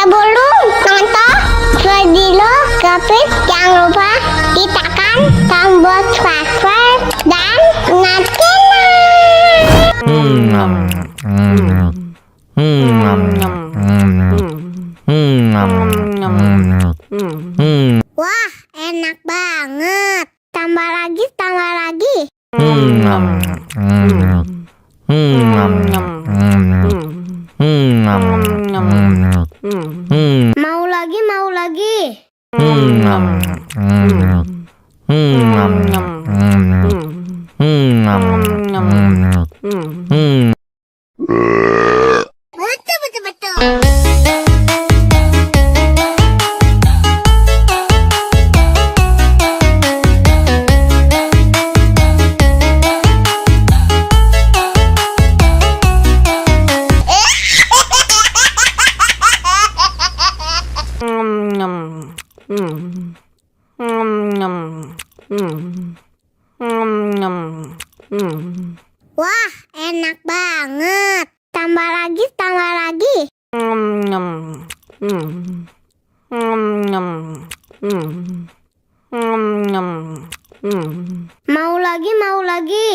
Sebelum nonton video Gapit, jangan lupa tekan tombol subscribe dan nyalakan. Wah, enak banget. Tambah lagi, tambah lagi. Mau lagi, mau lagi. Betul, betul, betul. Wah, enak banget. Tambah lagi, tambah lagi. Mau lagi, mau lagi.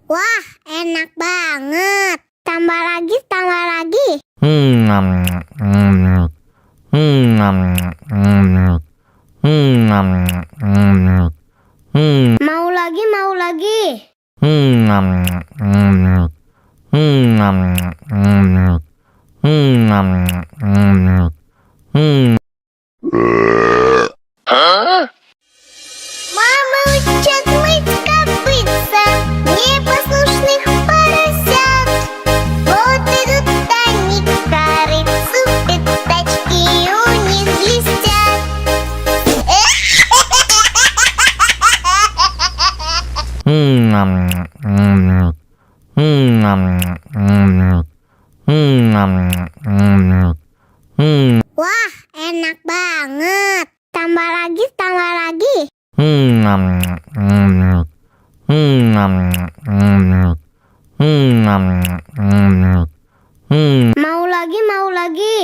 Wah, enak banget. Tambah lagi, tambah lagi. Mau lagi, mau lagi. Мама учат мыть копытца непослушных поросят. Вот идут они к корыцу, пятачки у них блестят. Wah, enak banget. Tambah lagi, tambah lagi. Mau lagi, mau lagi.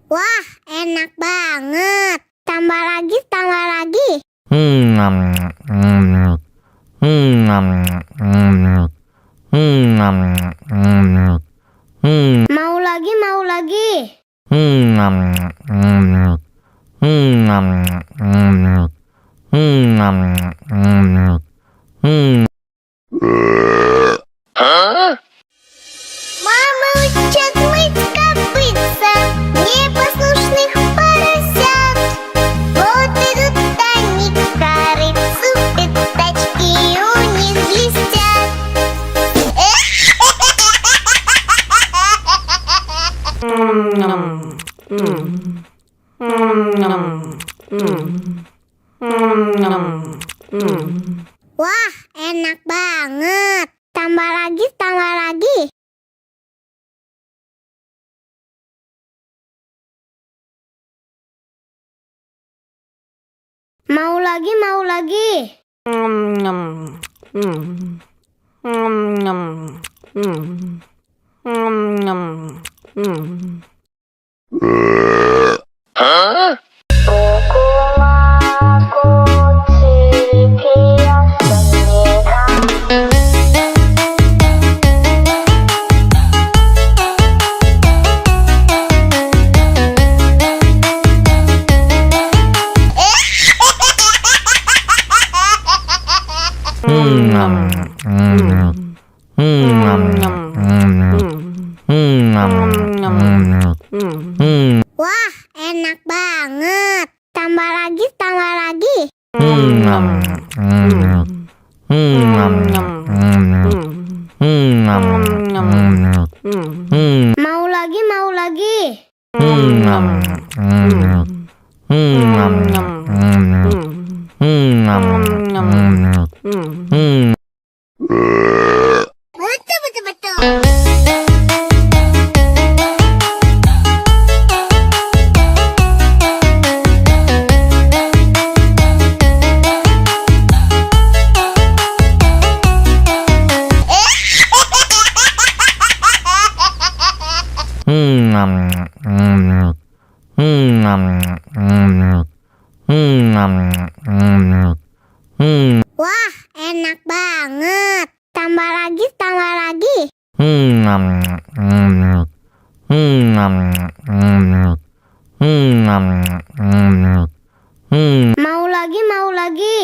Wah, enak banget. Tambah lagi, tambah lagi. Mau lagi, mau lagi. Мама учат мыть копытца непослушных поросят. Вот идут они к корыцу, пятачки у них блестят. Wah, enak banget. Tambah lagi, tambah lagi. Mau lagi, mau lagi. Nom nom nom nom nom nom. Wah, enak banget. Tambah lagi, tambah lagi. Mau lagi, mau lagi. Betul, betul, betul. Wah, enak banget. Tambah lagi, tambah lagi. Mau lagi, mau lagi.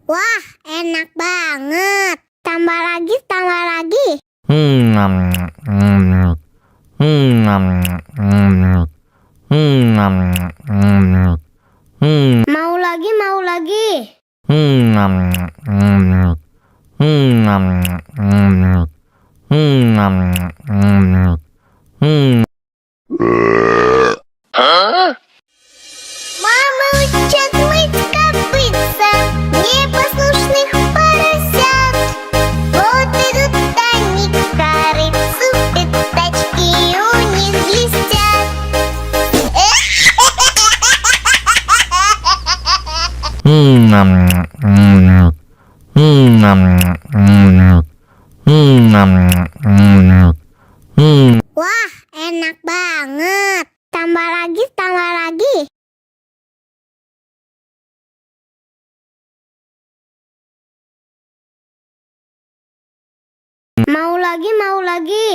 Wah, enak banget. Tambah lagi, tambah lagi. Mau lagi, mau lagi. Мама учат мыть копытца непослушных поросят. Вот идут они к корыцу, пятачки у них блестят. Wah, enak banget. Tambah lagi, tambah lagi. Mau lagi, mau lagi.